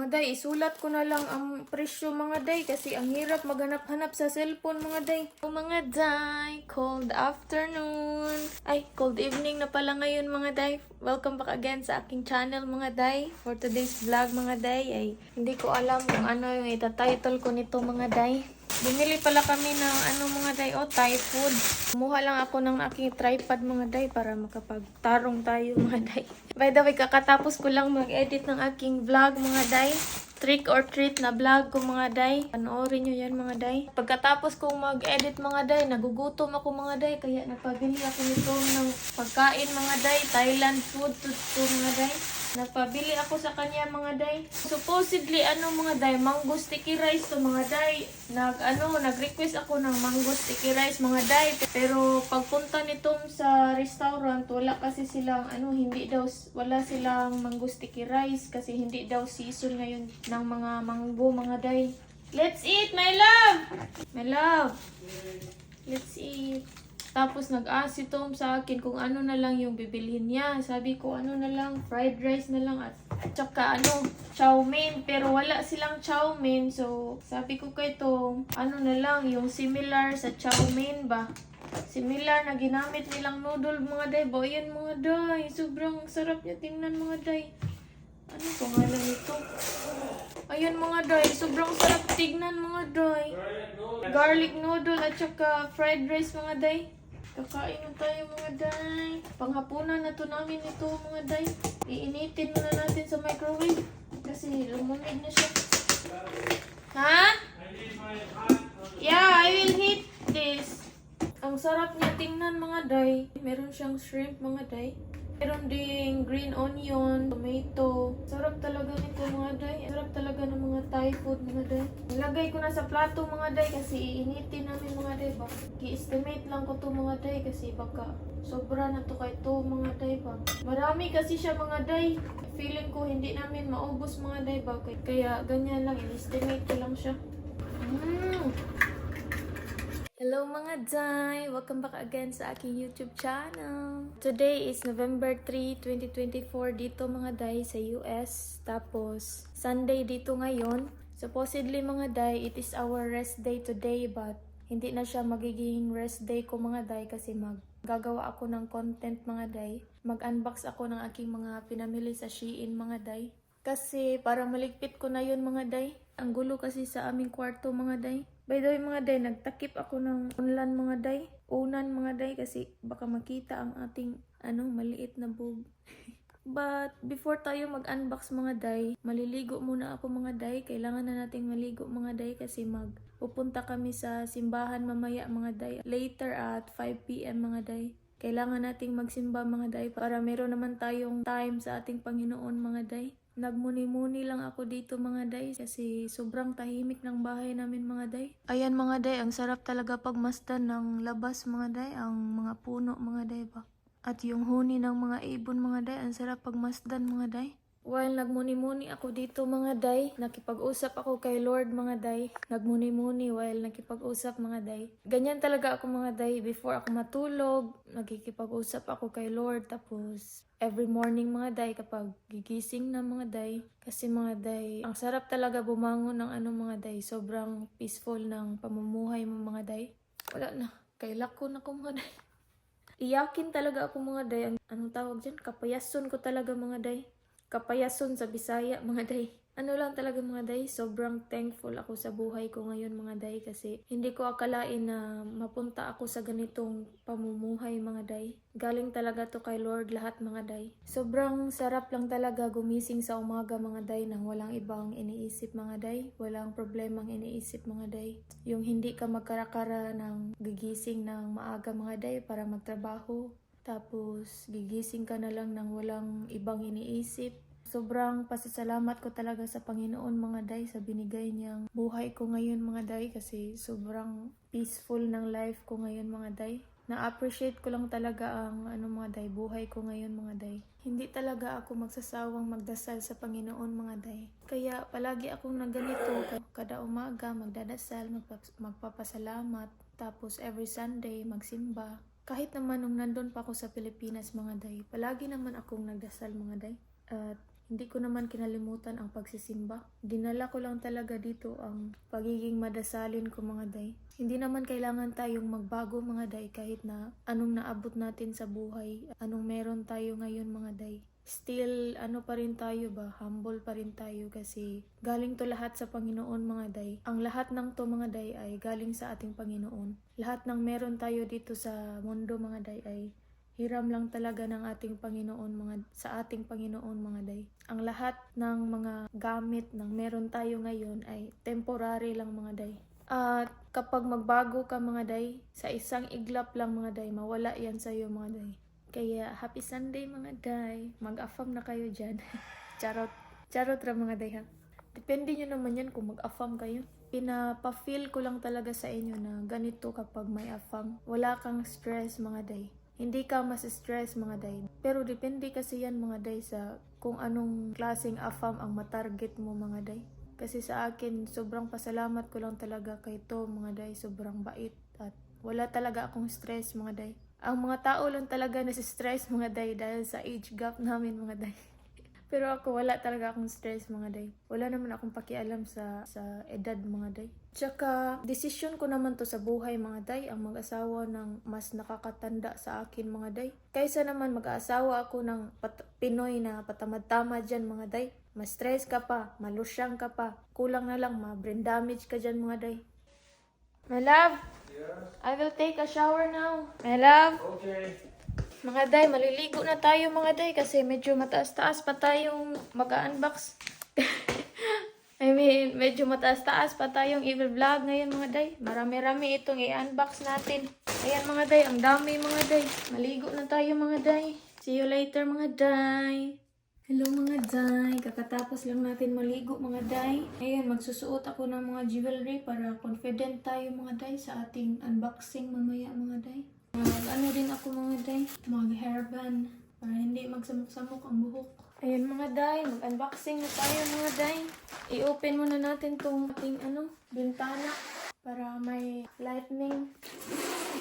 Mga day, isulat ko na lang ang presyo mga day kasi ang hirap maghanap-hanap sa cellphone mga day. Mga day, cold afternoon. Ay, cold evening na pala ngayon mga day. Welcome back again sa aking channel mga day. For today's vlog mga day ay hindi ko alam kung ano yung itatitle ko nito mga day. Bumili pala kami ng mga day, Thai food. Kumuha lang ako ng aking tripod mga day para makapagtarong tayo mga day. By the way, kakatapos ko lang mag-edit ng aking vlog mga day. Trick or treat na vlog ko mga day. Panoorin nyo yan mga day. Pagkatapos kong mag-edit mga day, nagugutom ako mga day. Kaya napabili ako nito ng pagkain mga day. Thailand food to mga day. Nagpabili ako sa kanya mga day. Supposedly mga day, mango sticky rice to mga day. Nag-request ako ng mango sticky rice mga day. Pero pagpunta nitong sa restaurant, wala kasi silang wala silang mango sticky rice kasi hindi daw season ngayon ng mga mango mga day. Let's eat, my love! My love! Let's eat. Tapos nag-ask si Tom sa akin kung ano na lang yung bibilhin niya. Sabi ko na lang, fried rice na lang at tsaka chow mein. Pero wala silang chow mein. So sabi ko kay Tom, na lang yung similar sa chow mein ba? Similar na ginamit nilang noodle mga day. Ayan mga day, sobrang sarap niya tingnan mga day. Ano pangalan nito? Ayan mga day, sobrang sarap tignan mga day. Garlic noodle at saka fried rice mga day. Kakain na tayo mga day. Panghapunan na to namin ito mga day. Iinitin muna natin sa microwave. Kasi lumamig na siya. Ha? Yeah, I will heat this. Ang sarap niya tingnan mga day. Meron siyang shrimp mga day. Meron ding green onion, tomato. Sarap talaga nito mga day. Sarap talaga ng mga Thai food mga day. Nilagay ko na sa plato mga day kasi iinitin namin mga day ba. I-estimate lang ko to mga day kasi baka sobra na to kay to mga day ba. Marami kasi siya mga day. Feeling ko hindi namin maubos mga day ba. Kaya ganyan lang, i-estimate ko lang siya. Hello mga day! Welcome back again sa aking YouTube channel. Today is November 3, 2024 dito mga day sa US. Tapos Sunday dito ngayon. Supposedly mga day, it is our rest day today but hindi na siya magiging rest day ko mga day kasi gagawa ako ng content mga day. Mag-unbox ako ng aking mga pinamili sa Shein mga day. Kasi para maligpit ko na yun mga day. Ang gulo kasi sa aming kwarto mga day. By the way mga day, nagtakip ako ng unan mga day. Unan mga day kasi baka makita ang ating maliit na boob. But before tayo mag-unbox mga day, maliligo muna ako mga day. Kailangan na nating maligo mga day kasi pupunta kami sa simbahan mamaya mga day. Later at 5 PM mga day. Kailangan nating magsimba mga day para meron naman tayong time sa ating Panginoon mga day. Nagmuni-muni lang ako dito mga day kasi sobrang tahimik ng bahay namin mga day. Ayan mga day, ang sarap talaga pagmasdan ng labas mga day, ang mga puno mga day ba. At yung huni ng mga ibon mga day, ang sarap pagmasdan mga day. While nagmuni-muni ako dito mga day, nakipag-usap ako kay Lord mga day. Nagmuni-muni while nakipag-usap mga day. Ganyan talaga ako mga day. Before ako matulog, nagkikipag-usap ako kay Lord. Tapos every morning mga day kapag gigising na mga day. Kasi mga day, ang sarap talaga bumangon ng mga day. Sobrang peaceful ng pamumuhay mo mga day. Wala na, kailako na ko mga day. Iyakin talaga ako mga day. Anong tawag dyan? Kapayason ko talaga mga day. Kapayason sa Bisaya mga day. Lang talaga mga day, sobrang thankful ako sa buhay ko ngayon mga day kasi hindi ko akalain na mapunta ako sa ganitong pamumuhay mga day. Galing talaga to kay Lord lahat mga day. Sobrang sarap lang talaga gumising sa umaga mga day nang walang ibang iniisip mga day. Walang problemang iniisip mga day. Yung hindi ka magkarakara ng gigising ng maaga mga day para magtrabaho. Tapos gigising ka na lang nang walang ibang iniisip. Sobrang pasasalamat ko talaga sa Panginoon mga day sa binigay niyang buhay ko ngayon mga day kasi sobrang peaceful ng life ko ngayon mga day. Na-appreciate ko lang talaga ang mga day, buhay ko ngayon mga day. Hindi talaga ako magsasawang magdasal sa Panginoon mga day. Kaya palagi akong nagganito, kada umaga magdadasal, magpapasalamat, tapos every Sunday magsimba. Kahit naman nung nandun pa ako sa Pilipinas mga day, palagi naman akong nagdasal mga day. At Hindi ko naman kinalimutan ang pagsisimba. Dinala ko lang talaga dito ang pagiging madasalin ko mga day. Hindi naman kailangan tayong magbago mga day kahit na anong naabot natin sa buhay, anong meron tayo ngayon mga day. Still, ano pa rin tayo ba? Humble pa rin tayo kasi galing to lahat sa Panginoon mga day. Ang lahat ng to mga day ay galing sa ating Panginoon. Lahat ng meron tayo dito sa mundo mga day ay hiram lang talaga ng ating Panginoon sa ating Panginoon mga day. Ang lahat ng mga gamit ng meron tayo ngayon ay temporary lang mga day. At kapag magbago ka mga day, sa isang iglap lang mga day, mawala yan sa iyo mga day. Kaya happy Sunday mga day. Mag-affirm na kayo dyan. Charot. Charot ra mga day ha. Depende nyo naman yan kung mag-affirm kayo. Pinapa-feel ko lang talaga sa inyo na ganito kapag may affirm. Wala kang stress mga day. Hindi ka mas-stress mga day. Pero depende kasi yan mga day sa kung anong klaseng affirm ang matarget mo mga day. Kasi sa akin, sobrang pasalamat ko lang talaga kay to mga day. Sobrang bait at wala talaga akong stress mga day. Ang mga tao lang talaga nasi-stress mga day dahil sa age gap namin mga day. Pero ako wala talaga akong stress mga day. Wala naman akong pakialam sa edad mga day. Tsaka desisyon ko naman to sa buhay mga day ang mag-asawa ng mas nakakatanda sa akin mga day. Kaysa naman mag-aasawa ako ng Pinoy na patamad-tamad dyan mga day. Mas stress ka pa, malusyang ka pa. Kulang na lang ma-brain damage ka dyan mga day. My love, I will take a shower now. My love. Okay. Mga day, maliligo na tayo mga day kasi medyo mataas-taas pa tayong mag-unbox. I mean, medyo mataas-taas pa tayong i-vlog ngayon mga day. Marami-rami itong i-unbox natin. Ayan mga day, ang dami mga day. Maligo na tayo mga day. See you later mga day. Hello mga day, kakatapos lang natin maligo mga day. Ayan, magsusuot ako ng mga jewelry para confident tayo mga day sa ating unboxing mamaya mga day. Ano din ako mga day, mag-hairband para hindi magsamok-samok ang buhok. Ayan mga day, mag-unboxing na tayo mga day. I-open muna natin tong ating bintana para may lightning,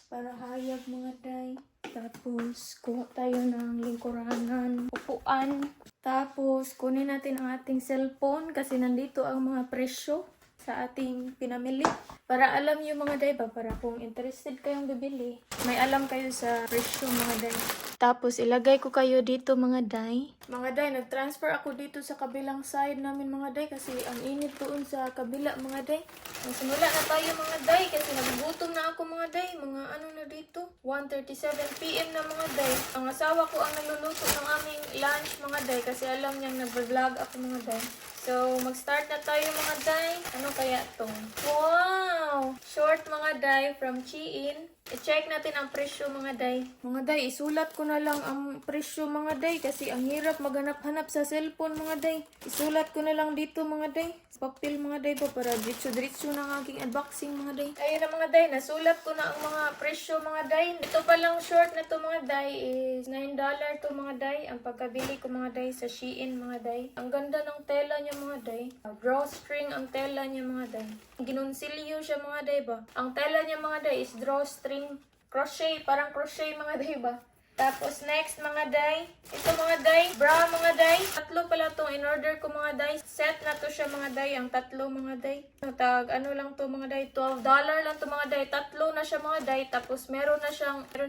para hayag mga day. Tapos, kuha tayo ng lingkuranan, upuan. Tapos, kunin natin ang ating cellphone kasi nandito ang mga presyo sa ating pinamili. Para alam nyo mga day ba, para kung interested kayong bibili, may alam kayo sa presyo mga day. Tapos, ilagay ko kayo dito mga day. Mga day, nag-transfer ako dito sa kabilang side namin mga day kasi ang init doon sa kabila mga day. Simula na tayo mga day kasi nagugutom na ako mga day. Mga na dito, 1:37 PM na mga day. Ang asawa ko ang nagluluto ng aming lunch mga day kasi alam niyang nag-vlog ako mga day. So, mag-start na tayo mga day. Ano kaya to? Wow! Short mga day from Shein. I-check natin ang presyo mga day. Mga day, isulat ko na lang ang presyo mga day kasi ang hirap maghanap-hanap sa cellphone mga day. Isulat ko na lang dito mga day. Sa papel mga day ba para diretso-diretso na ang aking unboxing mga day. Kaya na mga day, nasulat ko na ang mga presyo mga day. Ito palang short na to mga day is $9 to mga day. Ang pagkabili ko mga day sa Shein mga day. Ang ganda ng tela niya mga day. Drawstring ang tela niya mga day. Ginunsilyo siya mga day ba. Ang tela niya mga day is drawstring crochet, parang crochet mga day ba. Tapos next mga day, ito mga day, bra mga day. Tatlo pala itong in-order ko mga day. Set na to siya mga day, ang tatlo mga day. Ano lang to mga day, $12 lang to mga day. Tatlo na siya mga day. Tapos meron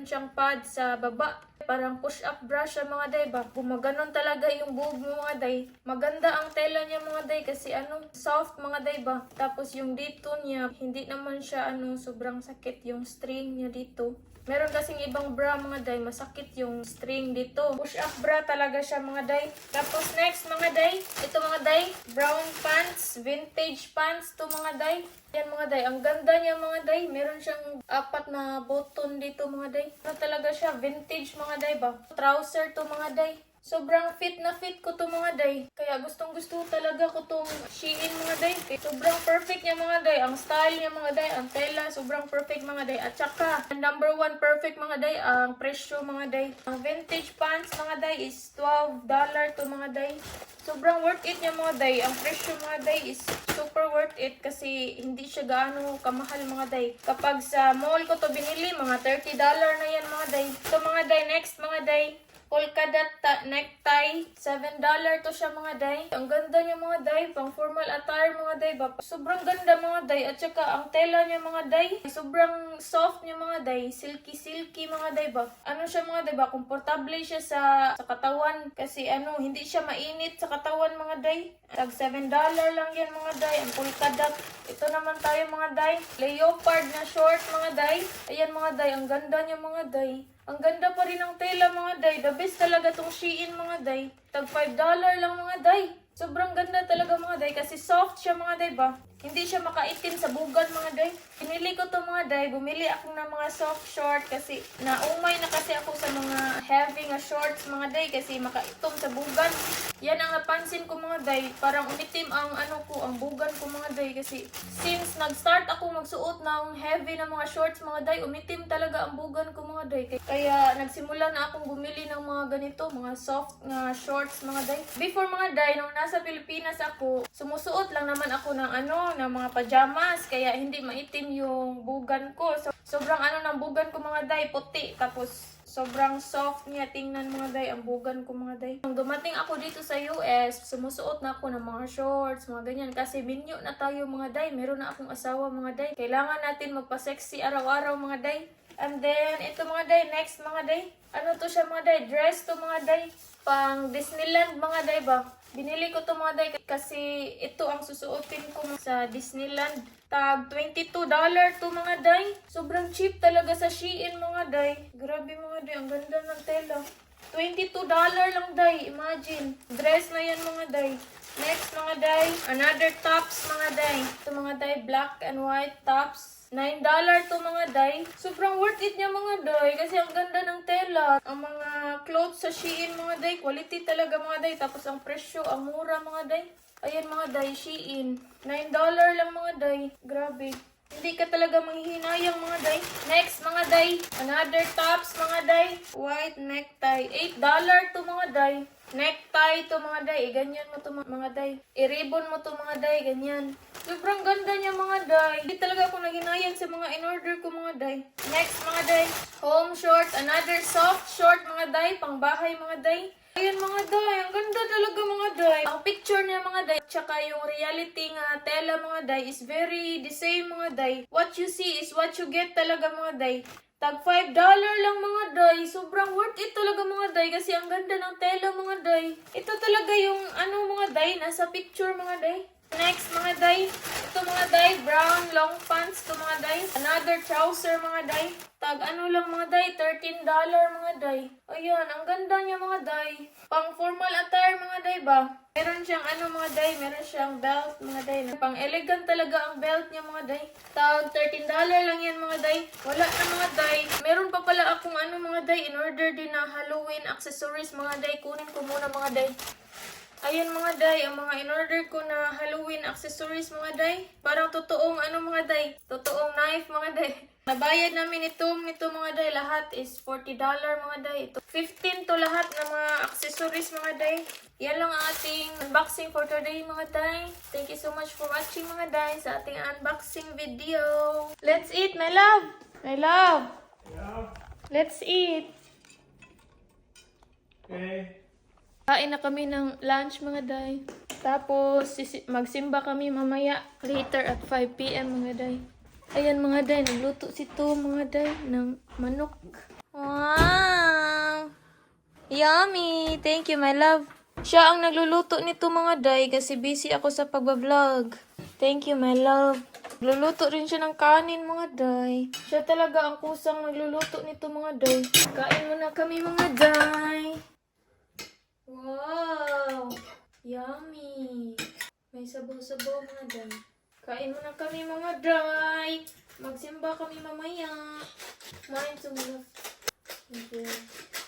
siyang pad sa baba. Parang push-up bra siya mga day ba. Gumaganon talaga yung boob mo mga day. Maganda ang tela niya mga day kasi soft mga day ba. Tapos yung dito niya, hindi naman siya sobrang sakit yung string niya dito. Meron kasing ibang bra mga day, masakit yung string dito. Push-up bra talaga siya mga day. Tapos next mga day, ito mga day, brown pants, vintage pants to mga day. Yan mga day, ang ganda niya mga day. Meron siyang 4 na button dito mga day. Talaga siya, vintage mga day ba. Trouser to mga day. Sobrang fit na fit ko to mga day. Kaya gustong gusto talaga ko tong Shein mga day. Sobrang perfect niya mga day. Ang style niya mga day. Ang tela, sobrang perfect mga day. At saka, number 1 perfect mga day, ang presyo mga day. Ang vintage pants mga day is $12 to mga day. Sobrang worth it niya mga day. Ang presyo mga day is super worth it kasi hindi siya gaano kamahal mga day. Kapag sa mall ko to binili, mga $30 na yan mga day. So mga day, next mga day, polka dot necktie. $7 to siya mga day. Ang ganda niya mga day. Pang formal attire mga day ba. Sobrang ganda mga day. At saka ang tela niya mga day. Sobrang soft niya mga day. Silky mga day ba. Ano siya mga day ba. Komportable siya sa katawan. Kasi hindi siya mainit sa katawan mga day. Tag $7 lang yan mga day. Ang polka dot. Ito naman tayo mga day. Leopard na short mga day. Ayan mga day. Ang ganda niya mga day. Ang ganda pa rin ng tela mga day. The best talaga tong Shein mga day. Tag $5 lang mga day. Sobrang ganda talaga mga day. Kasi soft siya mga day ba. Hindi siya makaitim sa bugan mga day. Pinili ko to mga day. Bumili ako ng mga soft short kasi naumay na kasi ako sa mga heavy nga shorts mga day kasi makaitom sa bugan. Yan ang napansin ko mga day. Parang umitim ang ang bugan ko mga day kasi since nag-start ako magsuot ng heavy na mga shorts mga day, umitim talaga ang bugan ko mga day. Kaya nagsimula na akong bumili ng mga ganito, mga soft na shorts mga day. Before mga day, nung nasa Pilipinas ako, sumusuot lang naman ako ng ng mga pajamas kaya hindi maitim yung bugan ko. So, sobrang ng bugan ko mga day, puti. Tapos sobrang soft niya tingnan mga day ang bugan ko mga day. Nung dumating ako dito sa US, sumusuot na ako ng mga shorts, mga ganyan. Kasi minyo na tayo mga day. Meron na akong asawa mga day. Kailangan natin magpa-sexy araw-araw mga day. And then, ito mga day, next mga day. Ano to siya mga day? Dress to mga day. Pang Disneyland mga day ba? Binili ko to mga day kasi ito ang susuotin ko sa Disneyland. Tag $22 to mga day. Sobrang cheap talaga sa Shein mga day. Grabe mga day, ang ganda ng tela. $22 lang day, imagine. Dress na yan mga day. Next mga day, another tops mga day. Ito mga day, black and white tops. $9 to mga day. Sobrang worth it niya mga day kasi ang ganda ng tela. Ang mga clothes sa Shein mga day, quality talaga mga day. Tapos ang presyo, ang mura mga day. Ayan mga day, Shein. $9 lang mga day. Grabe. Hindi ka talaga manghihinayang mga day. Next mga day, another tops mga day. White necktie. $8 to mga day. Necktie to mga day. Ganyan mo to mga day. I-ribbon mo to mga day. Ganyan. Sobrang ganda niya mga day. Hindi talaga ako naghinayang sa mga in-order ko mga day. Next mga day, home short. Another soft short mga day. Pangbahay mga day. Ayan mga day, ang ganda talaga mga day. Ang picture niya mga day, tsaka yung reality nga tela mga day is very the same mga day. What you see is what you get talaga mga day. Tag $5 lang mga day. Sobrang worth it talaga mga day kasi ang ganda ng tela mga day. Ito talaga yung mga day, nasa picture mga day. Next mga day, ito mga day, brown long pants to mga day. Another trouser mga day. Tag lang mga day, $13 mga day. Ayan, ang ganda niya mga day. Pang formal attire mga day ba? Meron siyang mga day, meron siyang belt mga day. Pang elegant talaga ang belt niya mga day. Tag $13 lang yan mga day. Wala na mga day. Meron pa pala akong mga day, in order din na Halloween accessories mga day. Kunin ko muna mga day. Ayun mga day, ang mga in-order ko na Halloween accessories mga day. Parang totoong mga day. Totoong knife mga day. Nabayad namin nito mga day. Lahat is $40 mga day. Ito, 15 to lahat ng mga accessories mga day. Yan lang ang ating unboxing for today mga day. Thank you so much for watching mga day sa ating unboxing video. Let's eat my love! My love! Yeah. Let's eat! Okay. Kain na kami ng lunch mga day. Tapos magsimba kami mamaya later at 5 p.m. mga day. Ayan mga day, nagluto si To mga day ng manok. Wow! Yummy! Thank you my love. Siya ang nagluluto nito mga day kasi busy ako sa pagbablog. Thank you my love. Nagluluto rin siya ng kanin mga day. Siya talaga ang kusang nagluluto nito mga day. Kain muna kami mga day. Wow! Yummy! May sabaw-sabaw mga day. Kain muna kami mga day. Magsimba kami mamaya. Kumain to mga. Thank you.